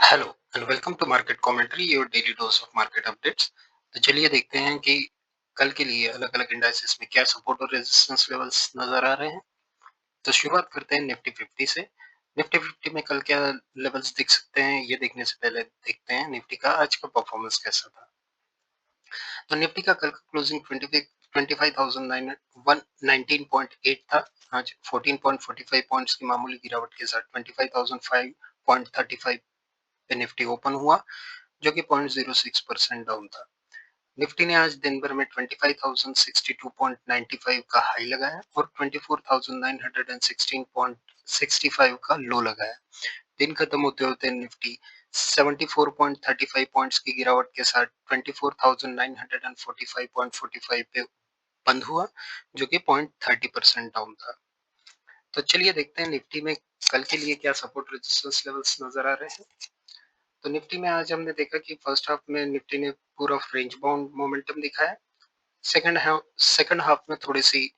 Hello and welcome to market commentary your daily dose of market updates. तो चलिए देखते हैं कि कल के लिए अलग-अलग इंडाइसेस में क्या सपोर्ट और रेजिस्टेंस लेवल्स नजर आ रहे हैं। तो शुरुआत करते हैं निफ्टी 50 से। निफ्टी 50 में कल क्या लेवल्स दिख सकते हैं ये देखने से पहले देखते हैं निफ्टी का आज का परफॉर्मेंस कैसा था। तो निफ्टी का कल का क्लोजिंग 25,19.8 था। आज 14.45 पॉइंट्स की मामूली गिरावट के साथ 25,005.35 पे निफ्टी ओपन हुआ, जो कि 0.06% डाउन था। निफ्टी ने आज दिन भर में 25,062.95 का हाई लगाया और 24,916.65 का लो लगाया। दिन खत्म होते होते निफ्टी 74.35 पॉइंट्स की गिरावट के साथ 24,945.45 पे बंद हुआ, जो कि 0.30% डाउन था। तो चलिए देखते हैं निफ्टी में कल के लिए क्या सपोर्ट रेजिस्टेंस लेवल्स नजर आ रहे हैं। तो निफ्टी में आज हमने देखा कि फर्स्ट हाफ में निफ्टी ने पूरा रेंज बाउंड मोमेंटम दिखाया। सेकंड हाफ में थोड़ी सी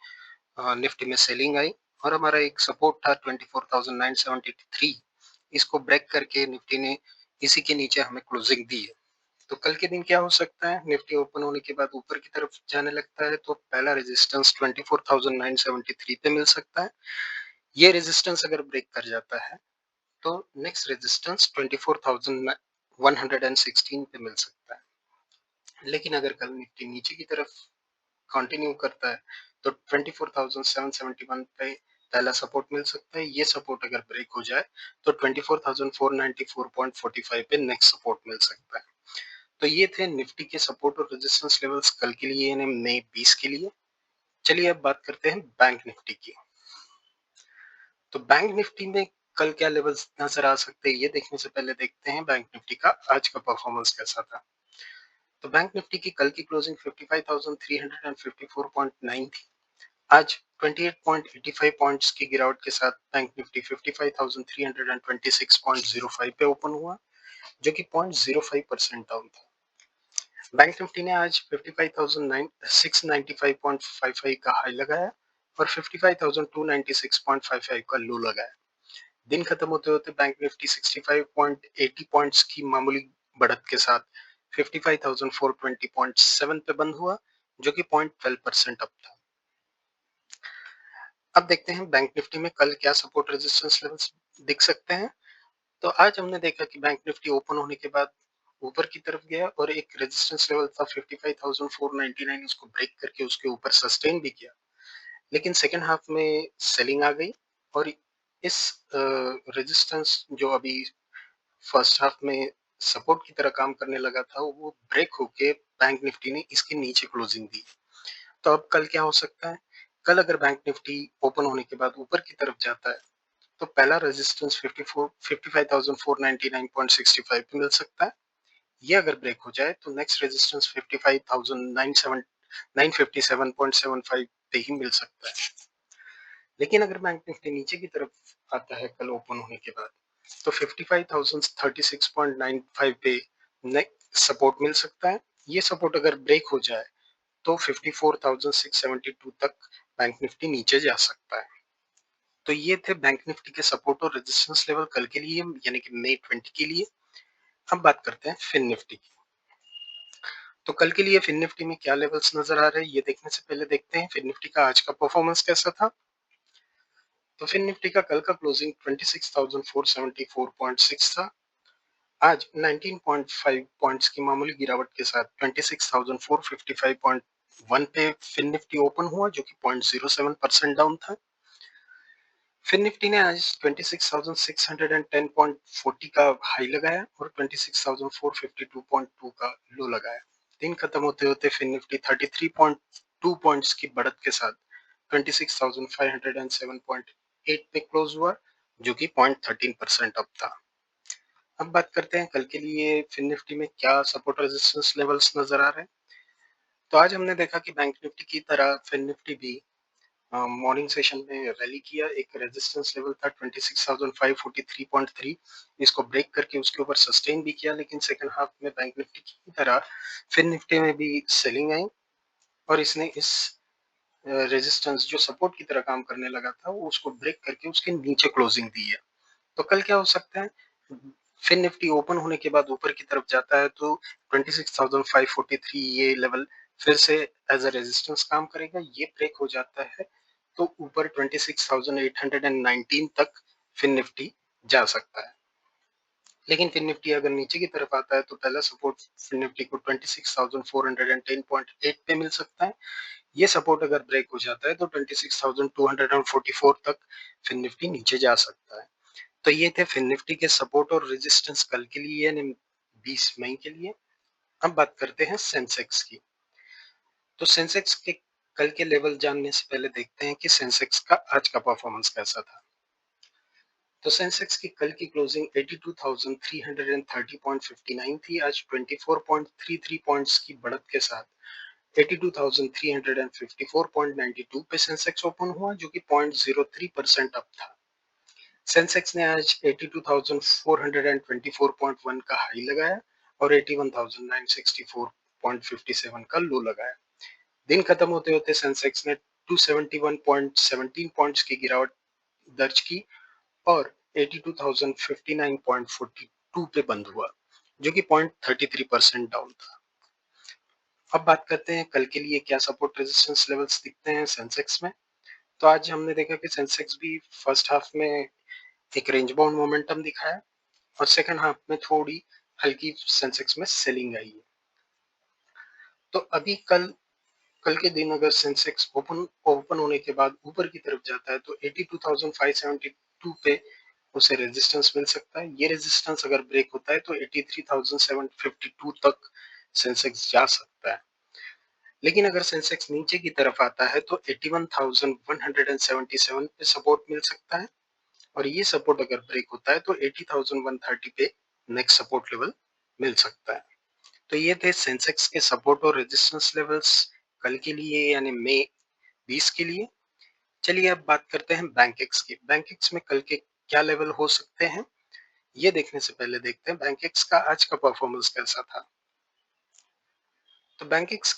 निफ्टी में सेलिंग आई और हमारा एक सपोर्ट था 24,973। इसको ब्रेक करके निफ्टी ने इसी के नीचे हमें क्लोजिंग दी है। तो कल के दिन क्या हो सकता है, निफ्टी ओपन होने के बाद ऊपर की तरफ जाने लगता है तो पहला रेजिस्टेंस 24,973 पे मिल सकता है। ये रेजिस्टेंस अगर ब्रेक कर जाता है तो नेक्स्ट रेजिस्टेंस 24,116 पे मिल सकता है। लेकिन अगर कल निफ्टी नीचे की तरफ कंटिन्यू करता है तो 24,771 पे पहला सपोर्ट मिल सकता है। ये सपोर्ट अगर ब्रेक हो जाए तो 24,494.45 पे नेक्स्ट सपोर्ट मिल सकता है। तो ये थे निफ्टी के सपोर्ट और रेजिस्टेंस लेवल्स कल के लिए यानी मई 20 के लिए। चलिए अब बात करते हैं बैंक निफ्टी की। तो बैंक निफ्टी में कल क्या लेवल्स नजर आ सकते हैं ये देखने से पहले देखते हैं बैंक निफ्टी का आज का परफॉर्मेंस कैसा था। तो बैंक निफ्टी की कल की क्लोजिंग 55,354.9 थी। आज 28.85 पॉइंट्स की गिरावट के साथ बैंक निफ्टी 55,326.05 पे ओपन हुआ, जो कि 0.05% डाउन था। बैंक निफ्टी ने आज 55,695.55 का हाई लगाया और 55,296.55 का लो लगाया। दिन खत्म होते होते बैंक निफ्टी 65.80 पॉइंट्स की मामूली बढ़त के साथ 55,420.7 पे बंद हुआ, जो कि 0.12% अप था। अब देखते हैं बैंक निफ्टी में कल क्या सपोर्ट रेजिस्टेंस लेवल्स दिख सकते हैं। तो आज हमने देखा कि बैंक निफ्टी ओपन होने के बाद ऊपर की तरफ गया और एक रेजिस्टेंस लेवल था 55,499, उसको ब्रेक करके उसके ऊपर सस्टेन भी किया। लेकिन सेकेंड हाफ में सेलिंग आ गई और इस रेजिस्टेंस जो अभी फर्स्ट हाफ में सपोर्ट की तरह काम करने लगा था वो ब्रेक होके बैंक निफ्टी ने इसके नीचे क्लोजिंग दी। तो अब कल क्या हो सकता है, कल अगर बैंक निफ्टी ओपन होने के बाद ऊपर की तरफ जाता है तो पहला रेजिस्टेंस 55,499.65 पे मिल सकता है। ये अगर ब्रेक हो जाए तो नेक्स्ट रेजिस्टेंस 55,957.75 पे ही मिल सकता है। लेकिन अगर बैंक निफ्टी नीचे की तरफ आता है कल ओपन होने के बाद तो 55,036.95 पे नेक्स्ट सपोर्ट मिल सकता है। ये सपोर्ट अगर ब्रेक हो जाए तो 54,672 तक बैंक निफ्टी नीचे जा सकता है। तो ये थे बैंक निफ्टी के सपोर्ट और रेजिस्टेंस लेवल कल के लिए यानी कि मई 20 के लिए। अब बात करते हैं फिन निफ्टी की। तो कल के लिए फिन निफ्टी में क्या लेवल्स नजर आ रहे हैं ये देखने से पहले देखते हैं फिन निफ्टी का आज का परफॉर्मेंस कैसा था। तो फिन निफ्टी का कल का क्लोजिंग 26,474.6 था। आज 19.5 पॉइंट्स की मामूली गिरावट के साथ 26,455.1 पे फिन निफ्टी ओपन हुआ, जो कि 0.07% डाउन था। फिर निफ्टी ने आज 26,610.40 का हाई लगाया और 26,452.2 का लो लगाया। दिन खत्म होते होते फिर निफ्टी 33.2 पॉइंट्स की बढ़त के साथ 26,507.8 पे क्लोज हुआ, जो कि 0.13% अप था। अब बात करते हैं कल के लिए फिन निफ्टी में क्या सपोर्ट रेजिस्टेंस लेवल्स नजर आ रहे हैं। तो आज हमने देखा कि बैंक निफ्टी की तरह फिन निफ्टी भी मॉर्निंग सेशन में रैली किया। एक रेजिस्टेंस लेवल था 26,543.3, इसको ब्रेक करके उसके ऊपर सस्टेन भी किया। लेकिन सेकंड हाफ में बैंक निफ्टी की तरह फिन निफ्टी में भी सेलिंग आई और इसने इस रेजिस्टेंस जो सपोर्ट की तरह काम करने लगा था वो उसको ब्रेक करके उसके नीचे क्लोजिंग दी है। तो कल क्या हो सकता है, फिर निफ्टी ओपन होने के बाद ऊपर की तरफ जाता है तो 26,543 ये लेवल फिर से एज अ रेजिस्टेंस काम करेगा। ये ब्रेक हो जाता है तो ऊपर 26,819 तक फिर निफ्टी जा सकता है। लेकिन फिर निफ्टी अगर नीचे की तरफ आता है तो पहला सपोर्ट फिर निफ्टी को 26,410.8 पे मिल सकता है। ये सपोर्ट अगर ब्रेक हो जाता है तो 26,244 तक फिर निफ्टी नीचे जा सकता है। तो ये थे फिन निफ्टी के सपोर्ट और रेजिस्टेंस कल के लिए यानी 20 मई के लिए। अब बात करते हैं सेंसेक्स की। तो सेंसेक्स के कल के लेवल जानने से पहले देखते हैं कि सेंसेक्स का आज का परफॉर्मेंस कैसा था। तो सेंसेक्स की कल की क्लोजिंग 82,330.59 थी। आज 24.33 पॉइंट्स की बढ़त के साथ 82,354.92 पे सेंसेक्स ओपन हुआ, जो कि 0.03% अप था। सेंसेक्स ने आज 82,424.1 का हाई लगाया और 81,964.57 का लो लगाया। दिन खत्म होते होते सेंसेक्स ने 271.17 पॉइंट्स की गिरावट दर्ज की और 82,059.42 पे बंद हुआ, जो कि 0.33% डाउन था। अब बात करते हैं कल के लिए क्या सपोर्ट रेजिस्टेंस लेवल्स दिखते हैं सेंसेक्स में। तो आज हमने देखा कि सेंसेक्स भी फर्स्ट हाफ में एक रेंज बाउंड मोमेंटम दिखाया और सेकंड हाफ में थोड़ी हल्की सेंसेक्स में सेलिंग आई है। तो अभी कल कल के दिन अगर सेंसेक्स ओपन होने के बाद ऊपर की तरफ जाता है तो 82,572 पे उसे रेजिस्टेंस मिल सकता है। ये रेजिस्टेंस अगर ब्रेक होता है तो 83,752 तक सेंसेक्स जा सकता है। लेकिन अगर सेंसेक्स नीचे की तरफ आता है तो 81,177 पे सपोर्ट मिल सकता है और ये सपोर्ट अगर ब्रेक होता है तो 80,130 पे नेक्स्ट सपोर्ट लेवल मिल सकता है। तो ये थे सेंसेक्स के सपोर्ट और रेजिस्टेंस लेवल्स कल के लिए यानी मई 20 के लिए। चलिए अब बात करते हैं बैंकेक्स की। बैंकेक्स में कल के क्या लेवल हो सकते हैं, ये देखने से पहले देखते हैं बैंकेक्स का आज का परफॉर्मेंस कैसा था। तो बैंकेक्स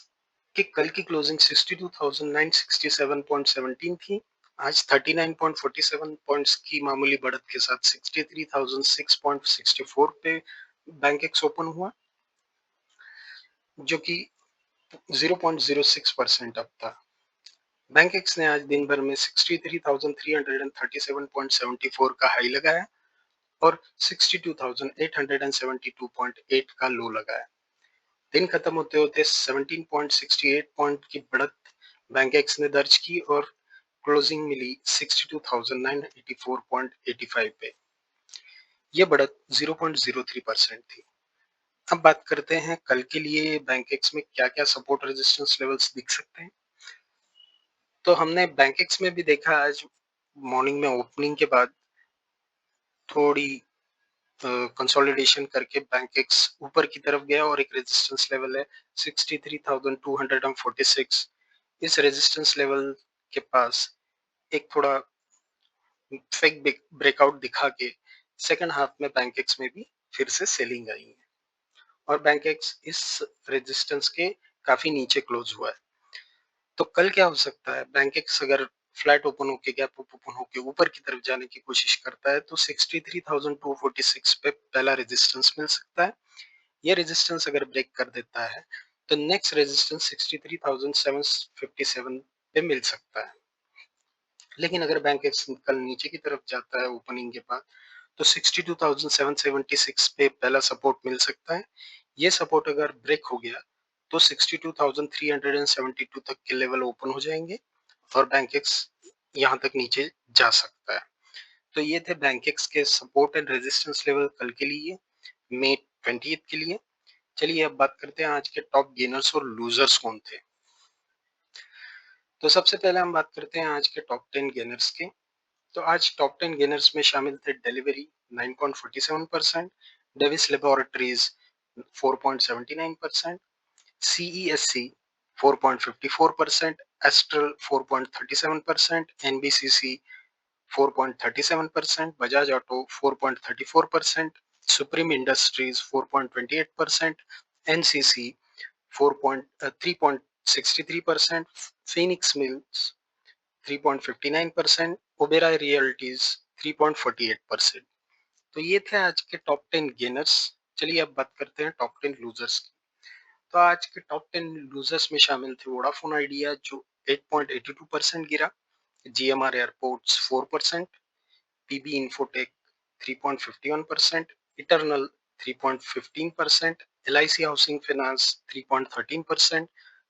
की कल की क्लोजिंग 62,967.17 थी। आज 39.47 पॉइंट्स की मामूली बढ़त के साथ 63,006.64 पे बैंकेक्स ओपन हुआ, जो कि 0.06% अप था। बैंकेक्स ने आज दिन भर में 63,337.74 का हाई लगाया और 62,872.8 का लो लगाया। दिन खत्म होते होते 17.68 पॉइंट की बढ़त बैंकेक्स ने दर्ज की और क्लोजिंग मिली 62,984.85 पे। यह बढ़त 0.03% थी। अब बात करते हैं कल के लिए बैंकेक्स में क्या क्या सपोर्ट रेजिस्टेंस लेवल्स दिख सकते हैं। तो हमने बैंकेक्स में भी देखा आज मॉर्निंग में ओपनिंग के बाद थोड़ी कंसोलिडेशन करके बैंकेक्स ऊपर की तरफ गया और एक रेजिस्टेंस लेवल है 63,246। इस रेजिस्टेंस लेवल के पास एक थोड़ा फेक ब्रेकआउट दिखा के सेकंड हाफ में बैंकेक्स में भी फिर से सेलिंग आई है और बैंकेक्स इस रेजिस्टेंस के काफी नीचे क्लोज हुआ है। तो कल क्या हो सकता है, बैंकेक्स अगर फ्लैट ओपन होके गैप ओपन होके ऊपर की तरफ जाने की कोशिश करता है तो 63,246 पे पहला रेजिस्टेंस मिल सकता है। ये रेजिस्टेंस अगर ब्रेक कर देता है तो नेक्स्ट रेजिस्टेंस 63,757 पे मिल सकता है। लेकिन अगर बैंक कल नीचे की तरफ जाता है ओपनिंग के बाद तो 62,776 पे पहला सपोर्ट मिल सकता है। ये सपोर्ट अगर ब्रेक हो गया तो 62,372 तक के लेवल ओपन हो जाएंगे और बैंकेक्स यहाँ तक नीचे जा सकता है। तो ये थे बैंकेक्स के सपोर्ट एंड रेजिस्टेंस लेवल कल के लिए मई 20 के लिए। चलिए अब बात करते हैं आज के टॉप गेनर्स और लूजर्स कौन थे। तो सबसे पहले हम बात करते हैं आज के टॉप 10 गेनर्स के। तो आज टॉप 10 गेनर्स में शामिल थे delivery 9.47%, Davis laboratories 4.79%, CESC 4.54%, astral 4.37%, NBCC 4.37%, Bajaj auto 4.34%, supreme industries 4.28%, NCC 3.63%, Phoenix mills 3.59%, Oberoi realities 3.48%। तो ये थे आज के टॉप 10 गेनर्स। चलिए अब बात करते हैं टॉप 10 लूजर्स की। तो आज के टॉप 10 लूजर्स में शामिल थे वोडाफोन आइडिया जो 8.82% गिरा, GMR airports 4%, PB Infotech 3.51%, Eternal 3.15%, LIC housing finance 3.13%,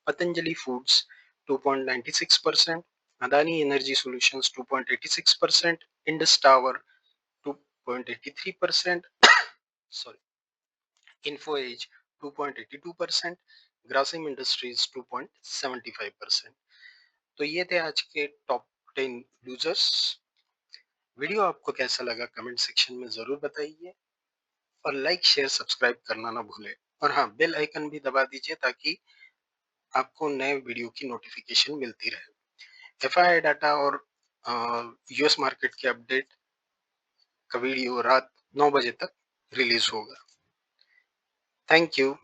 Patanjali foods 2.96%, Adani energy solutions 2.86%, Indus tower 2.83%, sorry, info edge 2.82%, Grasim industries 2.75%। तो ये थे आज के टॉप 10 यूजर्स। वीडियो आपको कैसा लगा कमेंट सेक्शन में जरूर बताइए और लाइक शेयर सब्सक्राइब करना ना भूलें। और हाँ, बेल आइकन भी दबा दीजिए ताकि आपको नए वीडियो की नोटिफिकेशन मिलती रहे। एफआई डाटा और यूएस मार्केट के अपडेट का वीडियो रात 9 बजे तक रिलीज होगा। Thank you.